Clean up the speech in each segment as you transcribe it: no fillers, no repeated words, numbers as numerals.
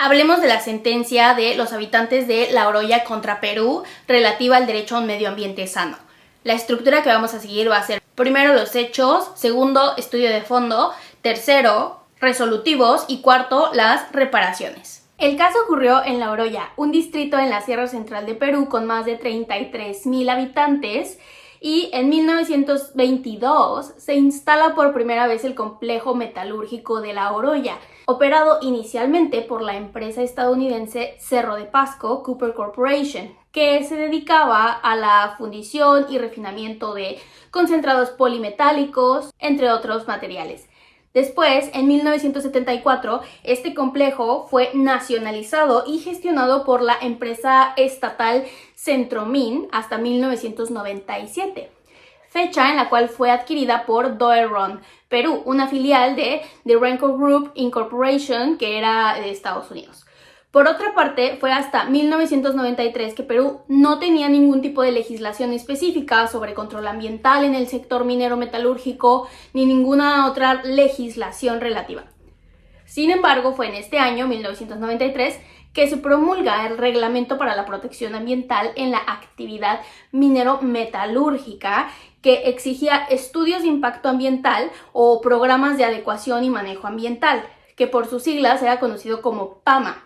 Hablemos de la sentencia de los habitantes de La Oroya contra Perú relativa al derecho a un medio ambiente sano. La estructura que vamos a seguir va a ser primero los hechos, segundo estudio de fondo, tercero resolutivos y cuarto las reparaciones. El caso ocurrió en La Oroya, un distrito en la Sierra Central de Perú con más de 33,000 habitantes, y en 1922 se instala por primera vez el complejo metalúrgico de La Oroya, operado inicialmente por la empresa estadounidense Cerro de Pasco Copper Corporation, que se dedicaba a la fundición y refinamiento de concentrados polimetálicos, entre otros materiales. Después, en 1974, este complejo fue nacionalizado y gestionado por la empresa estatal Centromin hasta 1997, fecha en la cual fue adquirida por Doerron Perú, una filial de The Renco Group Incorporation, que era de Estados Unidos. Por otra parte, fue hasta 1993 que Perú no tenía ningún tipo de legislación específica sobre control ambiental en el sector minero metalúrgico ni ninguna otra legislación relativa. Sin embargo, fue en este año, 1993, que se promulga el Reglamento para la Protección Ambiental en la Actividad Minero-Metalúrgica, que exigía estudios de impacto ambiental o programas de adecuación y manejo ambiental, que por sus siglas era conocido como PAMA.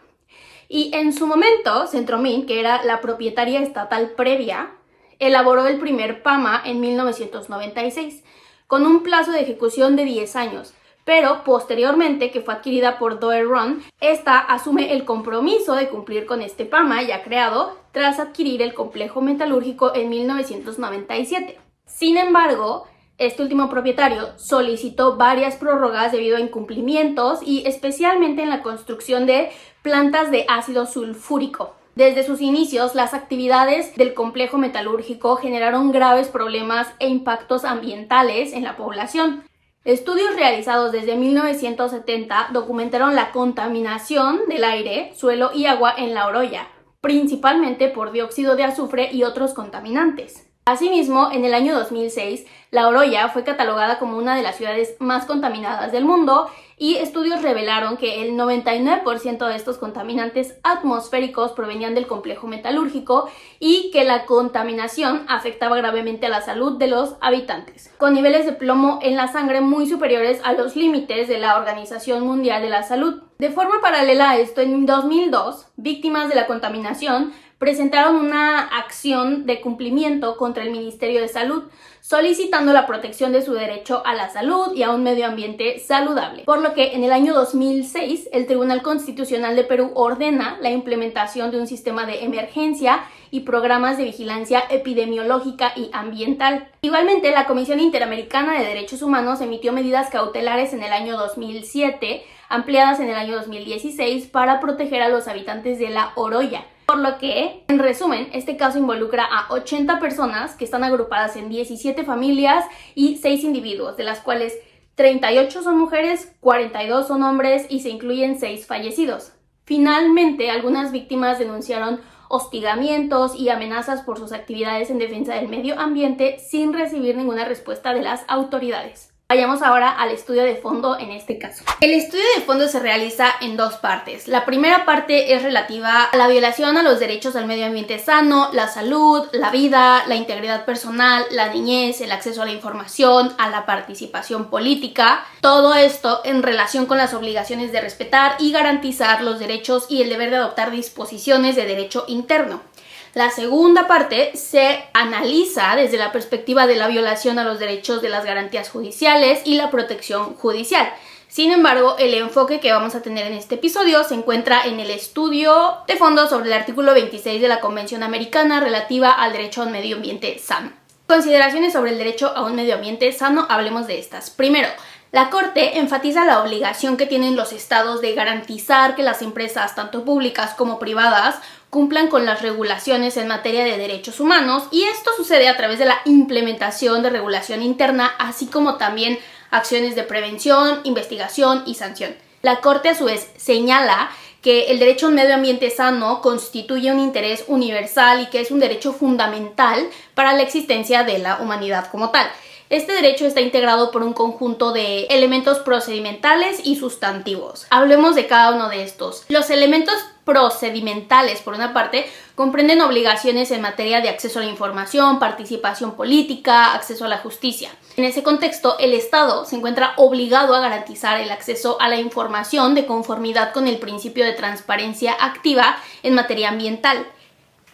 Y en su momento, Centromin, que era la propietaria estatal previa, elaboró el primer PAMA en 1996, con un plazo de ejecución de 10 años, pero posteriormente, que fue adquirida por Doerron, esta asume el compromiso de cumplir con este PAMA ya creado tras adquirir el complejo metalúrgico en 1997. Sin embargo, este último propietario solicitó varias prórrogas debido a incumplimientos y especialmente en la construcción de plantas de ácido sulfúrico. Desde sus inicios, las actividades del complejo metalúrgico generaron graves problemas e impactos ambientales en la población. Estudios realizados desde 1970 documentaron la contaminación del aire, suelo y agua en La Oroya, principalmente por dióxido de azufre y otros contaminantes. Asimismo, en el año 2006, La Oroya fue catalogada como una de las ciudades más contaminadas del mundo y estudios revelaron que el 99% de estos contaminantes atmosféricos provenían del complejo metalúrgico y que la contaminación afectaba gravemente a la salud de los habitantes, con niveles de plomo en la sangre muy superiores a los límites de la Organización Mundial de la Salud. De forma paralela a esto, en 2002, víctimas de la contaminación presentaron una acción de cumplimiento contra el Ministerio de Salud, solicitando la protección de su derecho a la salud y a un medio ambiente saludable. Por lo que en el año 2006, el Tribunal Constitucional de Perú ordena la implementación de un sistema de emergencia y programas de vigilancia epidemiológica y ambiental. Igualmente, la Comisión Interamericana de Derechos Humanos emitió medidas cautelares en el año 2007, ampliadas en el año 2016, para proteger a los habitantes de La Oroya. Por lo que, en resumen, este caso involucra a 80 personas que están agrupadas en 17 familias y 6 individuos, de las cuales 38 son mujeres, 42 son hombres y se incluyen 6 fallecidos. Finalmente, algunas víctimas denunciaron hostigamientos y amenazas por sus actividades en defensa del medio ambiente sin recibir ninguna respuesta de las autoridades. Vayamos ahora al estudio de fondo en este caso. El estudio de fondo se realiza en dos partes. La primera parte es relativa a la violación a los derechos al medio ambiente sano, la salud, la vida, la integridad personal, la niñez, el acceso a la información, a la participación política. Todo esto en relación con las obligaciones de respetar y garantizar los derechos y el deber de adoptar disposiciones de derecho interno. La segunda parte se analiza desde la perspectiva de la violación a los derechos de las garantías judiciales y la protección judicial. Sin embargo, el enfoque que vamos a tener en este episodio se encuentra en el estudio de fondo sobre el artículo 26 de la Convención Americana relativa al derecho a un medio ambiente sano. Consideraciones sobre el derecho a un medio ambiente sano, hablemos de estas. Primero, la Corte enfatiza la obligación que tienen los estados de garantizar que las empresas, tanto públicas como privadas, cumplan con las regulaciones en materia de derechos humanos, y esto sucede a través de la implementación de regulación interna, así como también acciones de prevención, investigación y sanción. La Corte a su vez señala que el derecho a un medio ambiente sano constituye un interés universal y que es un derecho fundamental para la existencia de la humanidad como tal. Este derecho está integrado por un conjunto de elementos procedimentales y sustantivos. Hablemos de cada uno de estos. Los elementos procedimentales, por una parte, comprenden obligaciones en materia de acceso a la información, participación política, acceso a la justicia. En ese contexto, el Estado se encuentra obligado a garantizar el acceso a la información de conformidad con el principio de transparencia activa en materia ambiental.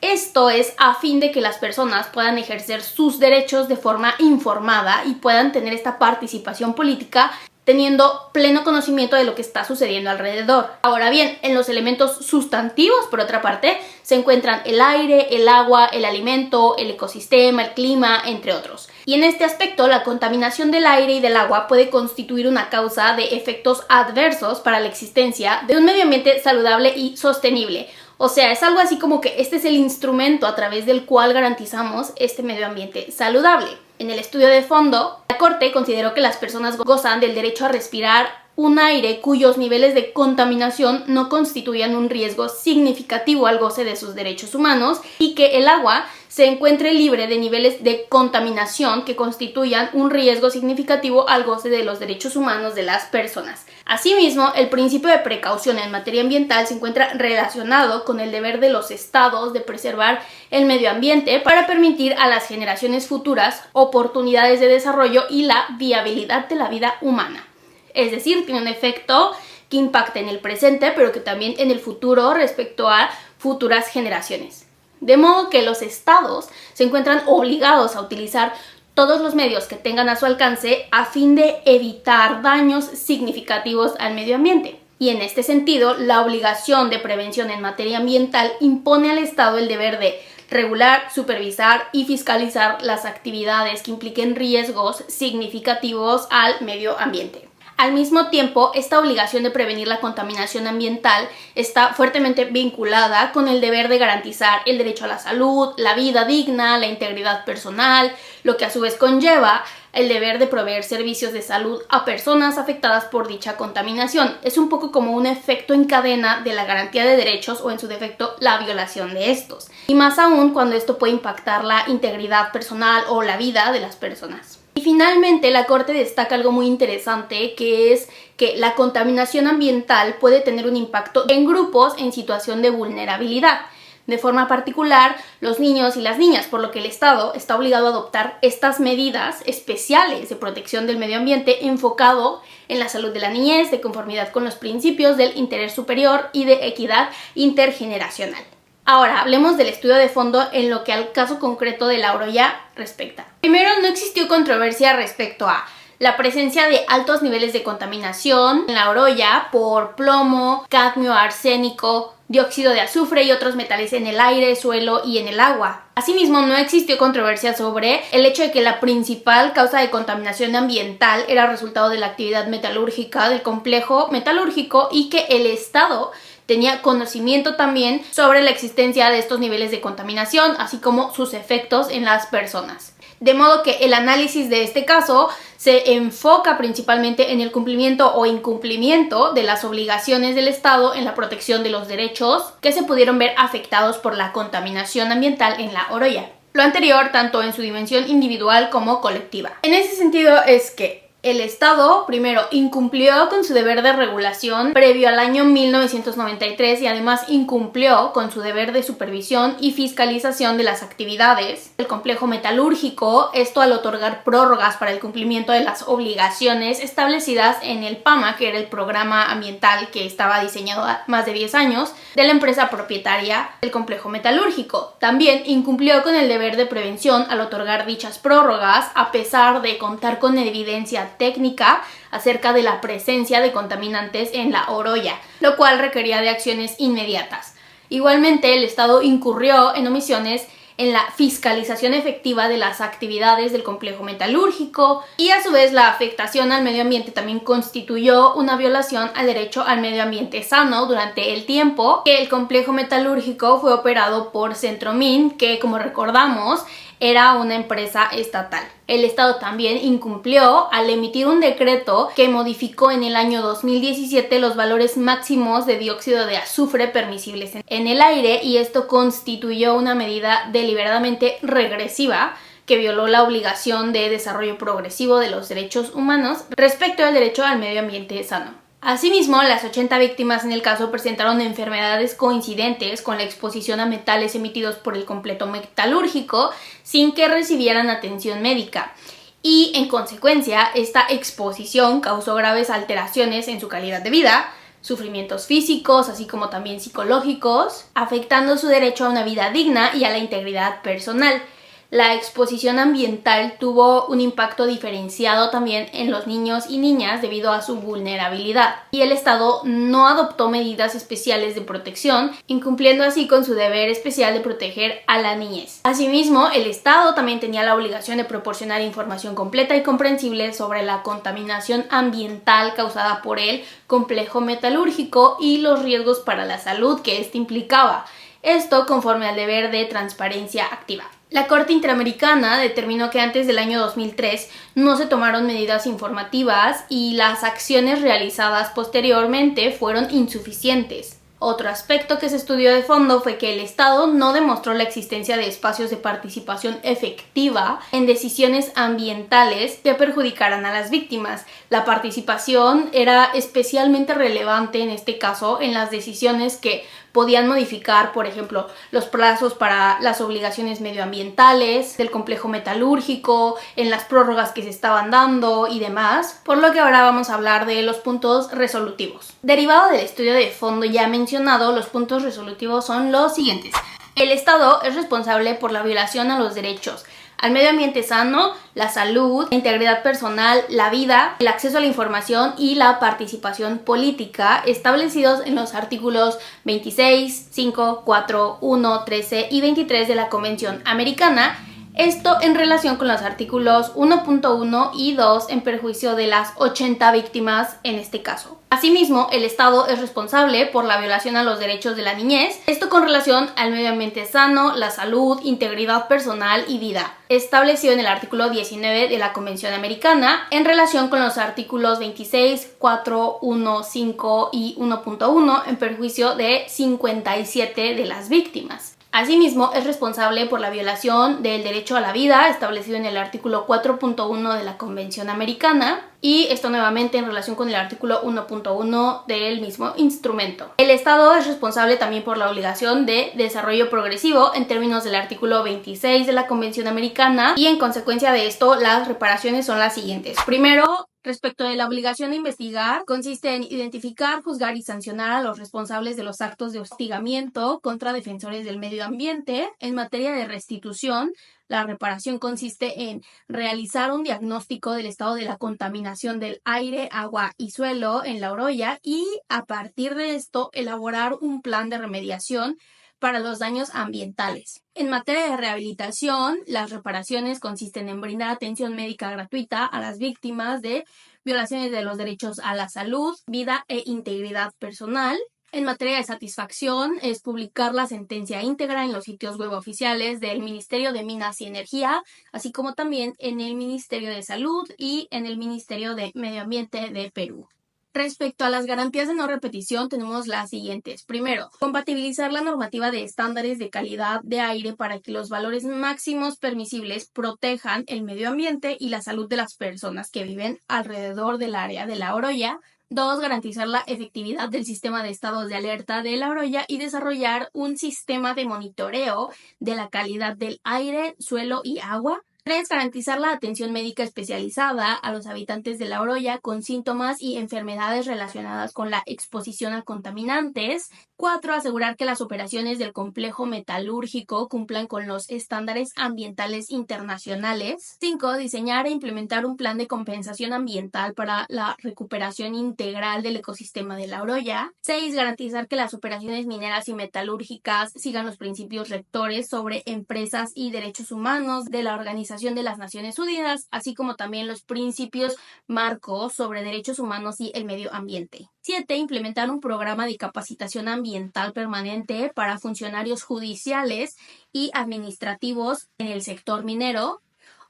Esto es a fin de que las personas puedan ejercer sus derechos de forma informada y puedan tener esta participación política teniendo pleno conocimiento de lo que está sucediendo alrededor. Ahora bien, en los elementos sustantivos, por otra parte, se encuentran el aire, el agua, el alimento, el ecosistema, el clima, entre otros. Y en este aspecto, la contaminación del aire y del agua puede constituir una causa de efectos adversos para la existencia de un medio ambiente saludable y sostenible. O sea, es algo así como que este es el instrumento a través del cual garantizamos este medio ambiente saludable. En el estudio de fondo, la Corte consideró que las personas gozan del derecho a respirar un aire cuyos niveles de contaminación no constituyan un riesgo significativo al goce de sus derechos humanos y que el agua se encuentre libre de niveles de contaminación que constituyan un riesgo significativo al goce de los derechos humanos de las personas. Asimismo, el principio de precaución en materia ambiental se encuentra relacionado con el deber de los estados de preservar el medio ambiente para permitir a las generaciones futuras oportunidades de desarrollo y la viabilidad de la vida humana. Es decir, tiene un efecto que impacta en el presente, pero que también en el futuro respecto a futuras generaciones. De modo que los estados se encuentran obligados a utilizar todos los medios que tengan a su alcance a fin de evitar daños significativos al medio ambiente. Y en este sentido, la obligación de prevención en materia ambiental impone al Estado el deber de regular, supervisar y fiscalizar las actividades que impliquen riesgos significativos al medio ambiente. Al mismo tiempo, esta obligación de prevenir la contaminación ambiental está fuertemente vinculada con el deber de garantizar el derecho a la salud, la vida digna, la integridad personal, lo que a su vez conlleva el deber de proveer servicios de salud a personas afectadas por dicha contaminación. Es un poco como un efecto en cadena de la garantía de derechos o en su defecto la violación de estos. Y más aún cuando esto puede impactar la integridad personal o la vida de las personas. Y finalmente, la Corte destaca algo muy interesante, que es que la contaminación ambiental puede tener un impacto en grupos en situación de vulnerabilidad. De forma particular, los niños y las niñas, por lo que el Estado está obligado a adoptar estas medidas especiales de protección del medio ambiente enfocado en la salud de la niñez, de conformidad con los principios del interés superior y de equidad intergeneracional. Ahora, hablemos del estudio de fondo en lo que al caso concreto de la Oroya respecta. Primero, no existió controversia respecto a la presencia de altos niveles de contaminación en la Oroya por plomo, cadmio, arsénico, dióxido de azufre y otros metales en el aire, suelo y en el agua. Asimismo, no existió controversia sobre el hecho de que la principal causa de contaminación ambiental era resultado de la actividad metalúrgica del complejo metalúrgico y que el Estado tenía conocimiento también sobre la existencia de estos niveles de contaminación, así como sus efectos en las personas. De modo que el análisis de este caso se enfoca principalmente en el cumplimiento o incumplimiento de las obligaciones del Estado en la protección de los derechos que se pudieron ver afectados por la contaminación ambiental en la Oroya. Lo anterior tanto en su dimensión individual como colectiva. En ese sentido es que el Estado, primero, incumplió con su deber de regulación previo al año 1993 y además incumplió con su deber de supervisión y fiscalización de las actividades del complejo metalúrgico, esto al otorgar prórrogas para el cumplimiento de las obligaciones establecidas en el PAMA, que era el programa ambiental que estaba diseñado a más de 10 años, de la empresa propietaria del complejo metalúrgico. También incumplió con el deber de prevención al otorgar dichas prórrogas, a pesar de contar con evidencia técnica acerca de la presencia de contaminantes en la Oroya, lo cual requería de acciones inmediatas. Igualmente, el Estado incurrió en omisiones en la fiscalización efectiva de las actividades del complejo metalúrgico y a su vez la afectación al medio ambiente también constituyó una violación al derecho al medio ambiente sano durante el tiempo que el complejo metalúrgico fue operado por Centromin, que como recordamos era una empresa estatal. El Estado también incumplió al emitir un decreto que modificó en el año 2017 los valores máximos de dióxido de azufre permisibles en el aire y esto constituyó una medida deliberadamente regresiva que violó la obligación de desarrollo progresivo de los derechos humanos respecto al derecho al medio ambiente sano. Asimismo, las 80 víctimas en el caso presentaron enfermedades coincidentes con la exposición a metales emitidos por el complejo metalúrgico sin que recibieran atención médica. Y, en consecuencia, esta exposición causó graves alteraciones en su calidad de vida, sufrimientos físicos, así como también psicológicos, afectando su derecho a una vida digna y a la integridad personal. La exposición ambiental tuvo un impacto diferenciado también en los niños y niñas debido a su vulnerabilidad, y el Estado no adoptó medidas especiales de protección, incumpliendo así con su deber especial de proteger a la niñez. Asimismo, el Estado también tenía la obligación de proporcionar información completa y comprensible sobre la contaminación ambiental causada por el complejo metalúrgico y los riesgos para la salud que éste implicaba. Esto conforme al deber de transparencia activa. La Corte Interamericana determinó que antes del año 2003 no se tomaron medidas informativas y las acciones realizadas posteriormente fueron insuficientes. Otro aspecto que se estudió de fondo fue que el Estado no demostró la existencia de espacios de participación efectiva en decisiones ambientales que perjudicaran a las víctimas. La participación era especialmente relevante en este caso en las decisiones que podían modificar, por ejemplo, los plazos para las obligaciones medioambientales del complejo metalúrgico, en las prórrogas que se estaban dando y demás, por lo que ahora vamos a hablar de los puntos resolutivos. Derivado del estudio de fondo ya mencionado, los puntos resolutivos son los siguientes. El Estado es responsable por la violación a los derechos al medio ambiente sano, la salud, la integridad personal, la vida, el acceso a la información y la participación política establecidos en los artículos 26, 5, 4, 1, 13 y 23 de la Convención Americana. Esto en relación con los artículos 1.1 y 2 en perjuicio de las 80 víctimas en este caso. Asimismo, el Estado es responsable por la violación a los derechos de la niñez, esto con relación al medio ambiente sano, la salud, integridad personal y vida, establecido en el artículo 19 de la Convención Americana, en relación con los artículos 26, 4, 1, 5 y 1.1 en perjuicio de 57 de las víctimas. Asimismo, es responsable por la violación del derecho a la vida establecido en el artículo 4.1 de la Convención Americana y esto nuevamente en relación con el artículo 1.1 del mismo instrumento. El Estado es responsable también por la obligación de desarrollo progresivo en términos del artículo 26 de la Convención Americana y en consecuencia de esto las reparaciones son las siguientes. Primero, respecto de la obligación de investigar, consiste en identificar, juzgar y sancionar a los responsables de los actos de hostigamiento contra defensores del medio ambiente. En materia de restitución, la reparación consiste en realizar un diagnóstico del estado de la contaminación del aire, agua y suelo en La Oroya y, a partir de esto, elaborar un plan de remediación para los daños ambientales. En materia de rehabilitación, las reparaciones consisten en brindar atención médica gratuita a las víctimas de violaciones de los derechos a la salud, vida e integridad personal. En materia de satisfacción, es publicar la sentencia íntegra en los sitios web oficiales del Ministerio de Minas y Energía, así como también en el Ministerio de Salud y en el Ministerio de Medio Ambiente de Perú. Respecto a las garantías de no repetición, tenemos las siguientes. Primero, compatibilizar la normativa de estándares de calidad de aire para que los valores máximos permisibles protejan el medio ambiente y la salud de las personas que viven alrededor del área de La Oroya. 2. Garantizar la efectividad del sistema de estados de alerta de La Oroya y desarrollar un sistema de monitoreo de la calidad del aire, suelo y agua. 3. Garantizar la atención médica especializada a los habitantes de La Oroya con síntomas y enfermedades relacionadas con la exposición a contaminantes. 4. Asegurar que las operaciones del complejo metalúrgico cumplan con los estándares ambientales internacionales. 5. Diseñar e implementar un plan de compensación ambiental para la recuperación integral del ecosistema de La Oroya. 6. Garantizar que las operaciones mineras y metalúrgicas sigan los principios rectores sobre empresas y derechos humanos de la Organización de las Naciones Unidas, así como también los principios marcos sobre derechos humanos y el medio ambiente. 7. Implementar un programa de capacitación ambiental permanente para funcionarios judiciales y administrativos en el sector minero.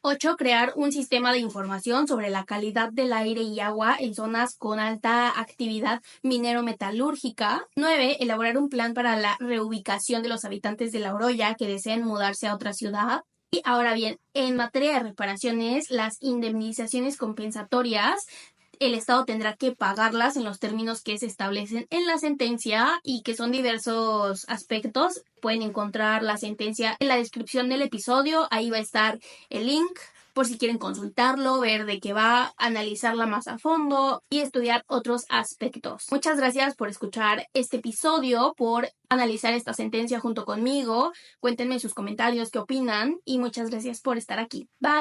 8. Crear un sistema de información sobre la calidad del aire y agua en zonas con alta actividad minero-metalúrgica. 9. Elaborar un plan para la reubicación de los habitantes de La Oroya que deseen mudarse a otra ciudad. Y ahora bien, en materia de reparaciones, las indemnizaciones compensatorias, el Estado tendrá que pagarlas en los términos que se establecen en la sentencia y que son diversos aspectos. Pueden encontrar la sentencia en la descripción del episodio, ahí va a estar el link por si quieren consultarlo, ver de qué va, analizarla más a fondo y estudiar otros aspectos. Muchas gracias por escuchar este episodio, por analizar esta sentencia junto conmigo. Cuéntenme sus comentarios, qué opinan y muchas gracias por estar aquí. Bye.